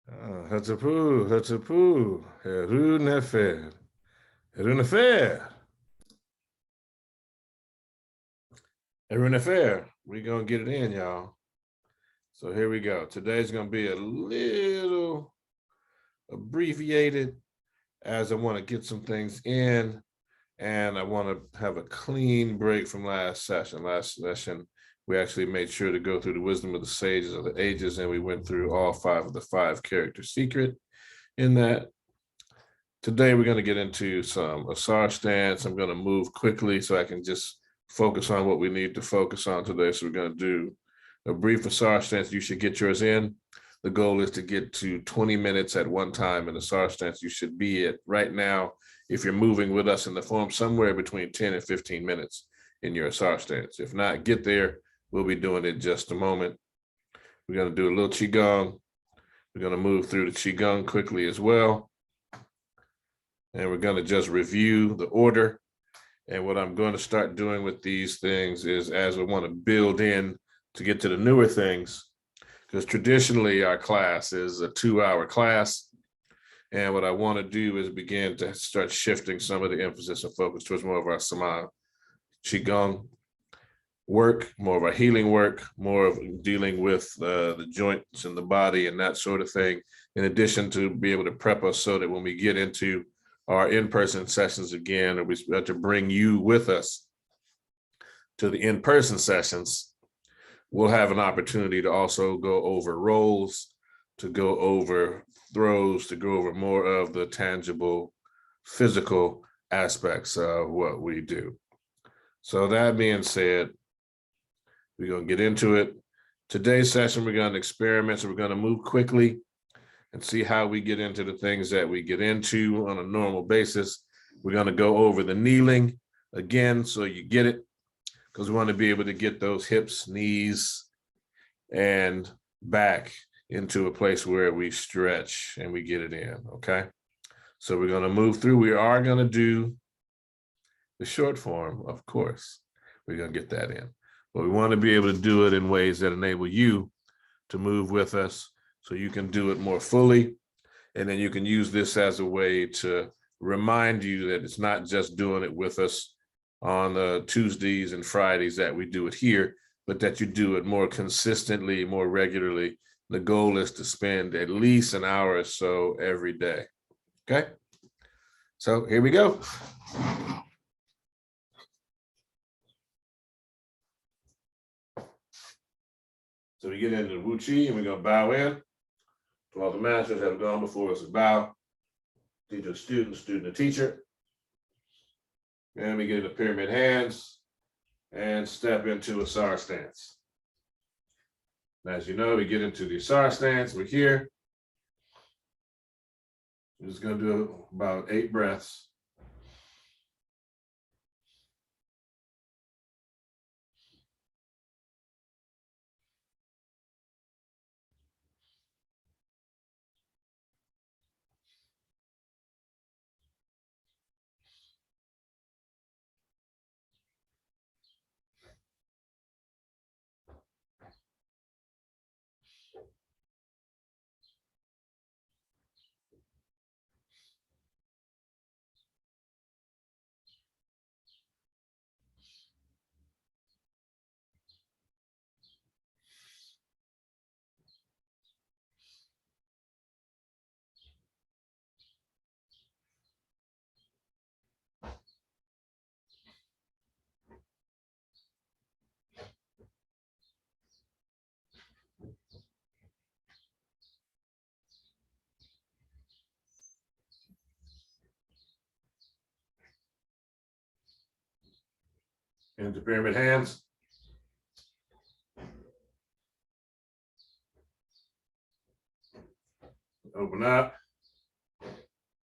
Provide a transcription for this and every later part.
Hatapu, Hatapu, Heru Nefer, Heru Nefer, Heru Nefer. We're going to get it in, y'all. So here we go. Today's going to be a little abbreviated as I want to get some things in, and I want to have a clean break from last session. Last session, we actually made sure to go through the wisdom of the sages of the ages, and we went through all 5 of the 5 character secret in that. Today, we're going to get into some Asar Stance. I'm going to move quickly so I can just focus on what we need to focus on today. So we're going to do a brief Asar Stance. You should get yours in. The goal is to get to 20 minutes at one time in Asar Stance. You should be at right now, if you're moving with us in the form, somewhere between 10 and 15 minutes in your Asar Stance. If not, get there. We'll be doing it in just a moment. We're going to do a little Qigong. We're going to move through the Qigong quickly as well. And we're going to just review the order. And what I'm going to start doing with these things is, as we want to build in to get to the newer things, because traditionally our class is a 2-hour class. And what I want to do is begin to start shifting some of the emphasis and focus towards more of our Sema Qigong work, more of our healing work, more of dealing with the joints and the body and that sort of thing, in addition to be able to prep us so that when we get into our in-person sessions again, or we have to bring you with us to the in-person sessions, we'll have an opportunity to also go over roles, to go over throws, to go over more of the tangible physical aspects of what we do. So that being said, we're going to get into it. Today's session, we're going to experiment, so we're going to move quickly and see how we get into the things that we get into on a normal basis. We're going to go over the kneeling again, so you get it, because we want to be able to get those hips, knees, and back into a place where we stretch and we get it in, okay? So we're going to move through. We are going to do the short form, of course. We're going to get that in. But we want to be able to do it in ways that enable you to move with us, so you can do it more fully. And then you can use this as a way to remind you that it's not just doing it with us on the Tuesdays and Fridays that we do it here, but that you do it more consistently, more regularly. The goal is to spend at least an hour or so every day. Okay? So here we go. So we get into the Wu Chi, and we're going to bow in. To all the masters that have gone before us, bow. Teacher, student to teacher. And we get into pyramid hands and step into Asar Stance. And as you know, we get into the Asar Stance. We're here. We're just going to do about 8 breaths. Into pyramid hands. Open up.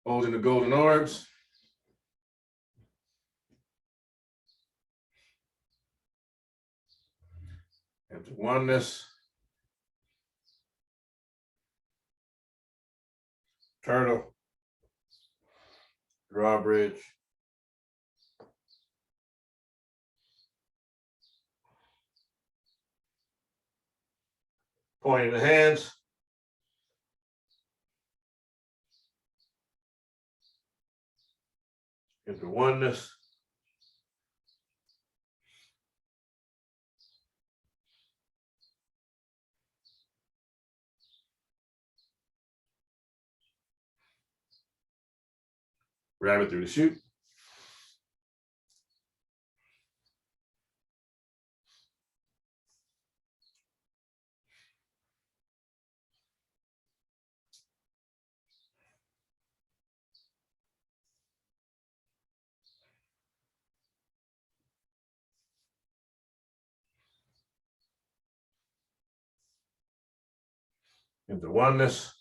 Holding the golden orbs. Into oneness. Turtle. Drawbridge. Pointing the hands. into oneness. Grab it through the chute. Into oneness.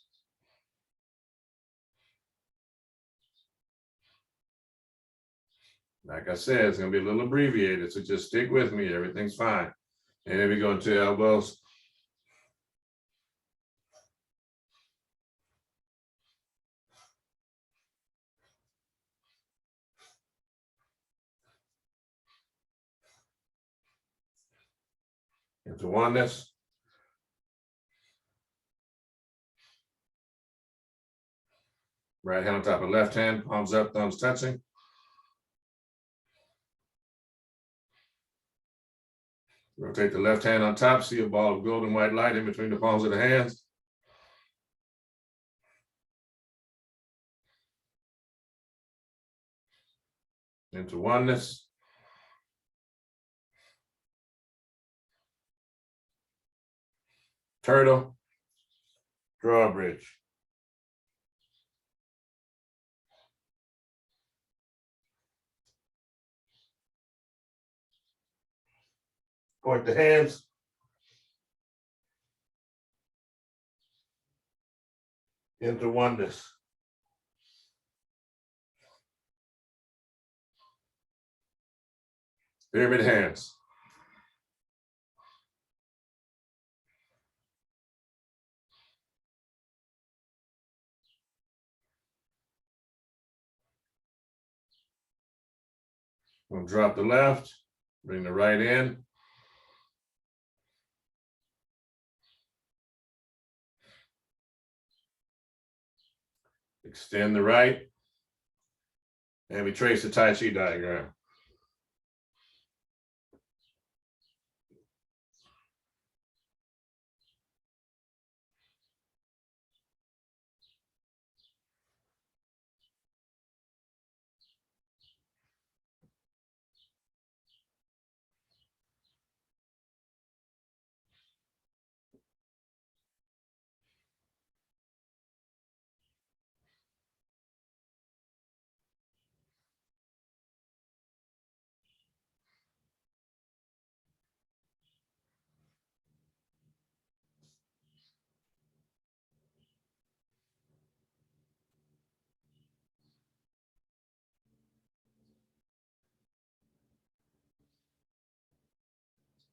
Like I said, it's going to be a little abbreviated, so just stick with me. Everything's fine. And then we go into elbows. Into oneness. Right hand on top of left hand, palms up, thumbs touching. Rotate the left hand on top, see a ball of golden white light in between the palms of the hands. Into oneness. Turtle. Drawbridge. Point the hands. Into oneness. Pyramid hands. We'll drop the left, bring the right in. Extend the right. And we trace the Tai Chi diagram.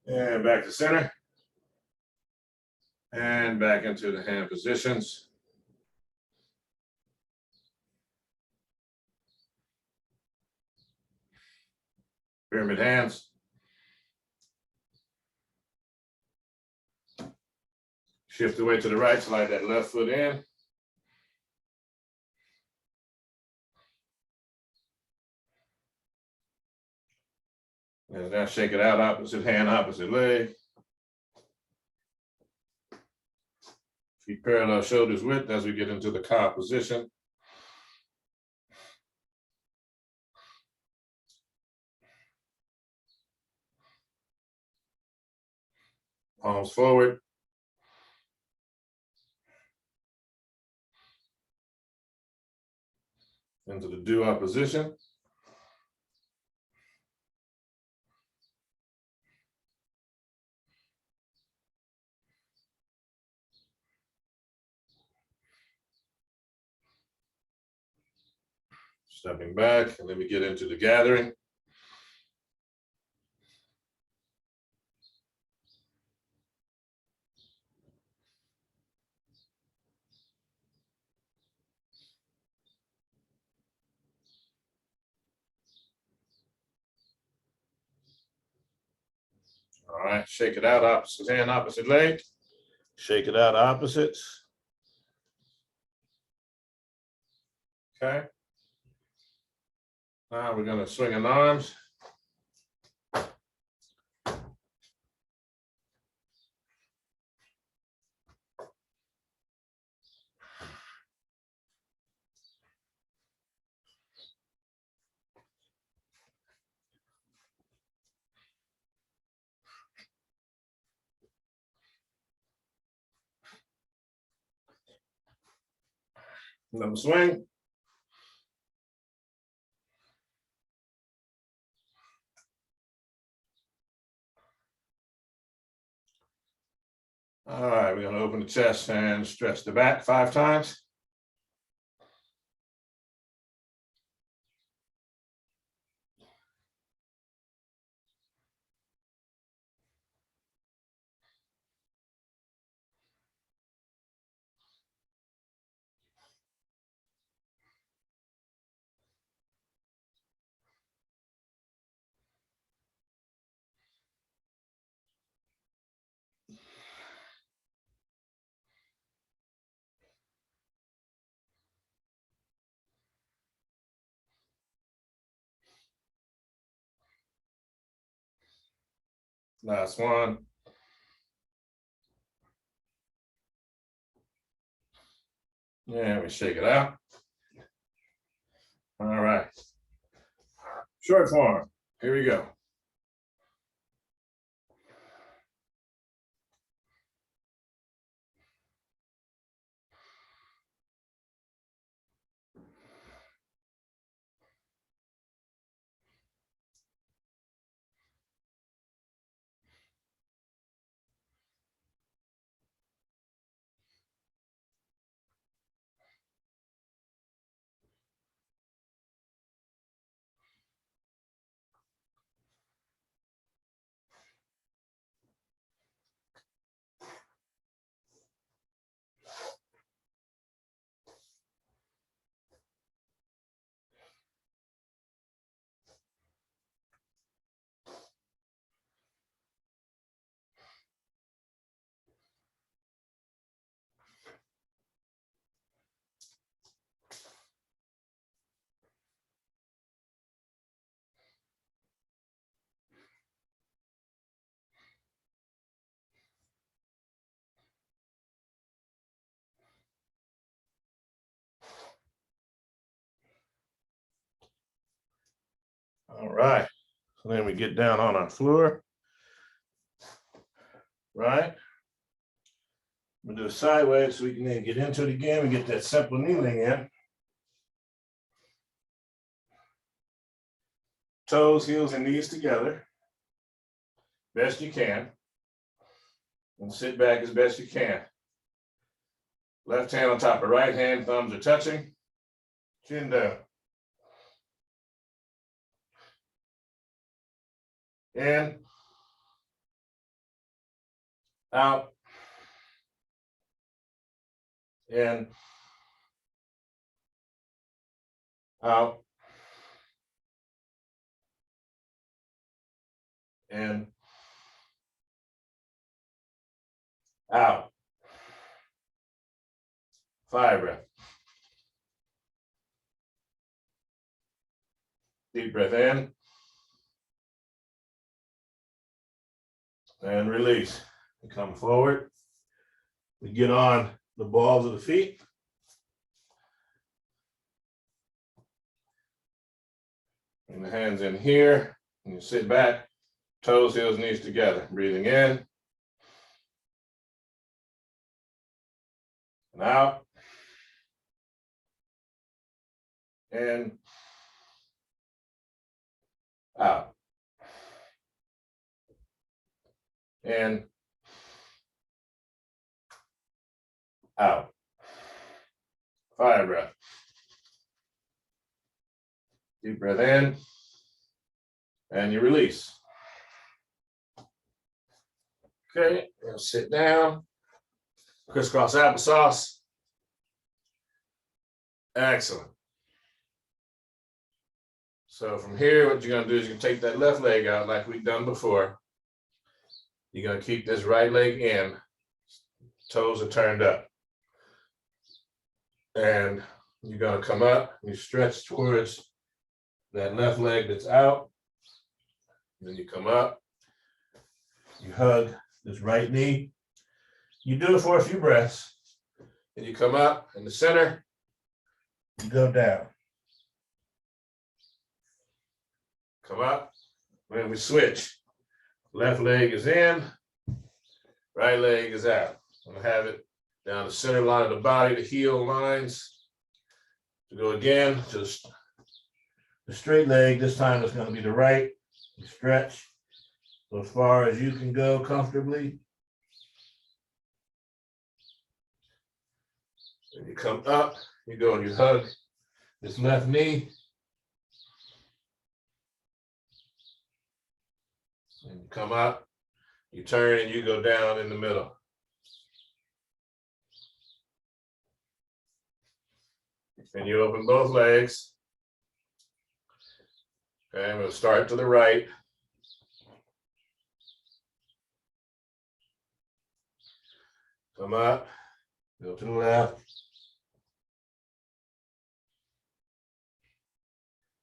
And back to center. And back into the hand positions. Pyramid hands. Shift the weight to the right, slide that left foot in. And now shake it out, opposite hand, opposite leg. Feet parallel, shoulders width as we get into the KhASA position. Palms forward. Into the do-up position. Stepping back, and then we get into the gathering. All right, shake it out, opposite hand, opposite leg. Shake it out, opposites. Okay. Now we're going to swing in arms. Another swing. All right, we're going to open the chest and stretch the back 5 times. Last one. Yeah, we shake it out. All right. Short form. Here we go. All right. So then we get down on our floor. Right. We do it sideways so we can then get into it again and get that simple kneeling in. Toes, heels, and knees together. Best you can. And sit back as best you can. Left hand on top of right hand, thumbs are touching. Chin down. In. Out. In. Out. In. Out. Fire breath. Deep breath in. And release. We come forward. We get on the balls of the feet. Bring the hands in here. And you sit back. Toes, heels, knees together. Breathing in. And out. In. Out. In. Out. Fire breath. Deep breath in. And you release. Okay, now sit down. Crisscross applesauce. Excellent. So from here, what you're going to do is you're going to take that left leg out like we've done before. You're going to keep this right leg in. Toes are turned up. And you're going to come up and you stretch towards that left leg that's out. Then you come up, you hug this right knee. You do it for a few breaths. And you come up in the center, you go down. Come up, and we switch. Left leg is in, right leg is out. I'm gonna have it down the center line of the body, the heel lines. To go again to the straight leg, this time it's gonna be the right. You stretch so as far as you can go comfortably. And you come up, you go and you hug this left knee. And you come up, you turn and you go down in the middle. And you open both legs. Okay, I'm going to start to the right. Come up, go to the left.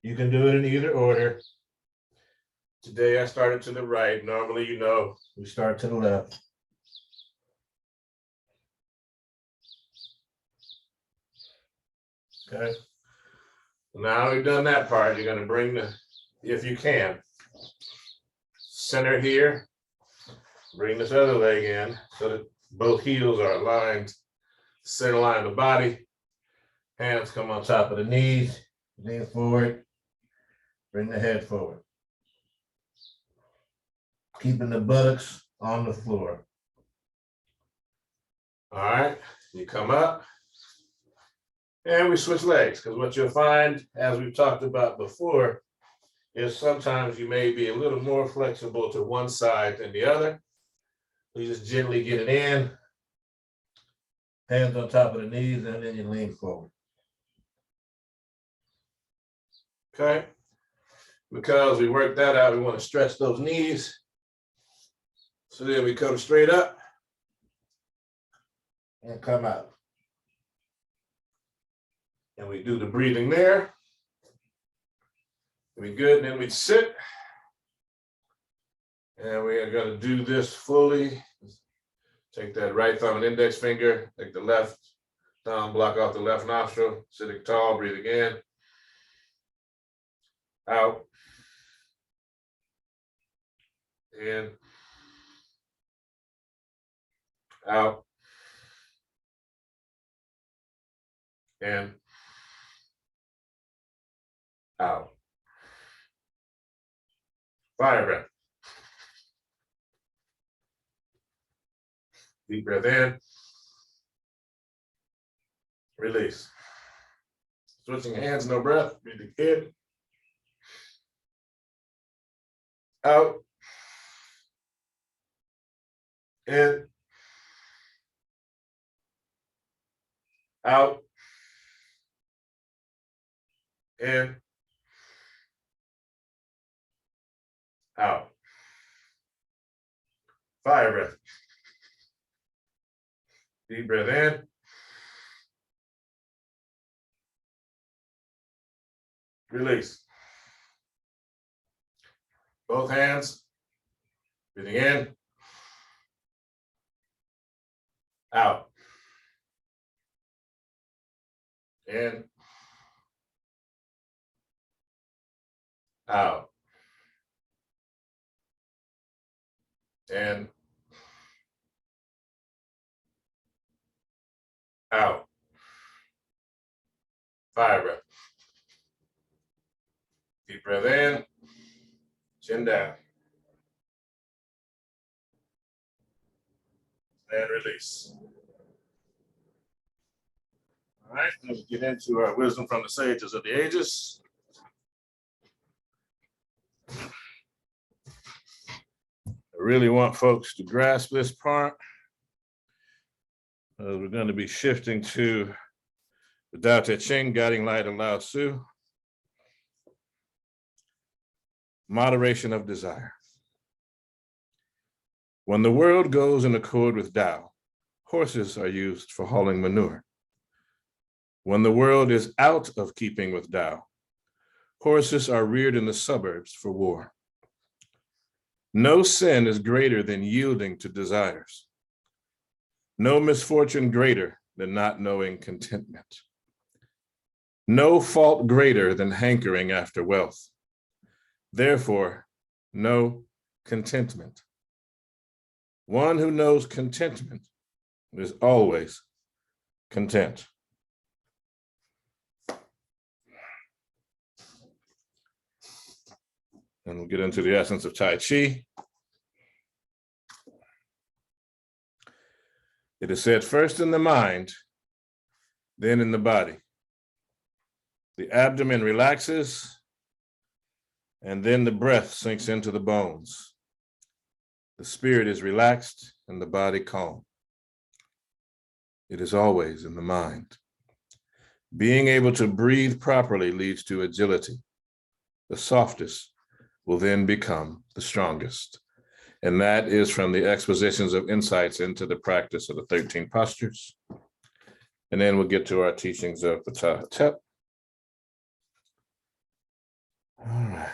You can do it in either order. Today I started to the right. Normally, you know, we start to the left. Okay. Now we've done that part. You're going to bring the, if you can, center here. Bring this other leg in so that both heels are aligned, center line of the body. Hands come on top of the knees. Lean forward. Bring the head forward. Keeping the buttocks on the floor. All right, you come up and we switch legs, because what you'll find, as we've talked about before, is sometimes you may be a little more flexible to one side than the other. You just gently get it in, hands on top of the knees, and then you lean forward. Okay, because we worked that out, we want to stretch those knees. So then we come straight up and come out. And we do the breathing there. We good, and then we sit. And we are going to do this fully. Take that right thumb and index finger, take the left thumb, block off the left nostril, sitting tall, breathing in, out, in, out, in, out. Fire breath. Deep breath in. Release. Switching hands, no breath. Breathing in. Out. In. Out. In. Out. Fire breath. Deep breath in. Release. Both hands. Breathing in. Out. In. Out. In. Out. Fire breath. Deep breath in. Chin down. And release. All right, let's get into our wisdom from the sages of the ages. I really want folks to grasp this part. We're going to be shifting to the Tao Te Ching, Guiding Light of Lao Tzu. Moderation of desire. When the world goes in accord with Tao, horses are used for hauling manure. When the world is out of keeping with Tao, Horses are reared in the suburbs for war. No sin is greater than yielding to desires. No misfortune greater than not knowing contentment. No fault greater than hankering after wealth. Therefore, no contentment. One who knows contentment is always content. And we'll get into the essence of Tai Chi. It is said first in the mind, then in the body. The abdomen relaxes, and then the breath sinks into the bones. The spirit is relaxed and the body calm. It is always in the mind. Being able to breathe properly leads to agility. The softest will then become the strongest. And that is from the expositions of insights into the practice of the 13 postures. And then we'll get to our teachings of Ptah-Hotep. All right.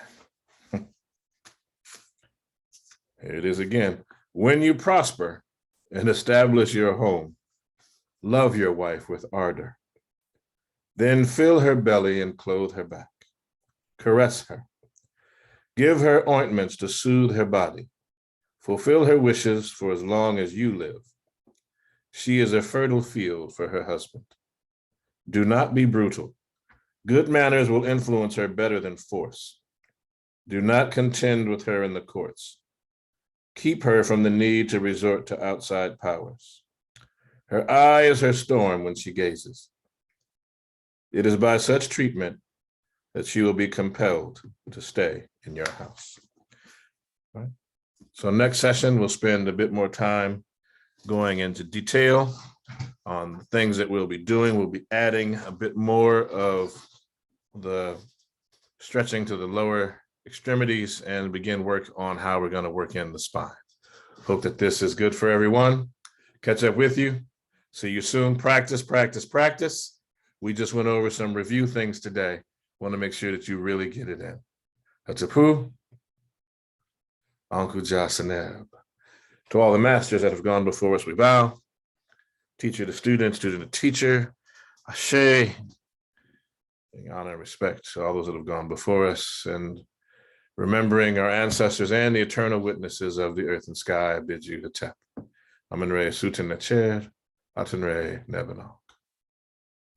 Here it is again. When you prosper and establish your home, love your wife with ardor. Then fill her belly and clothe her back. Caress her. Give her ointments to soothe her body. Fulfill her wishes for as long as you live. She is a fertile field for her husband. Do not be brutal. Good manners will influence her better than force. Do not contend with her in the courts. Keep her from the need to resort to outside powers. Her eye is her storm when she gazes. It is by such treatment that she will be compelled to stay in your house. All right. So next session, we'll spend a bit more time going into detail on the things that we'll be doing. We'll be adding a bit more of the stretching to the lower extremities and begin work on how we're going to work in the spine. Hope that this is good for everyone. Catch up with you. See you soon. Practice, practice, practice. We just went over some review things today. Want to make sure that you really get it in. Hatapu, Anku Jasaneb. To all the masters that have gone before us, we bow. Teacher to student, student to teacher. Ashe. Giving honor and respect to all those that have gone before us, and remembering our ancestors and the eternal witnesses of the earth and sky, I bid you to tap. Amen re sutin necher, aten re nebano.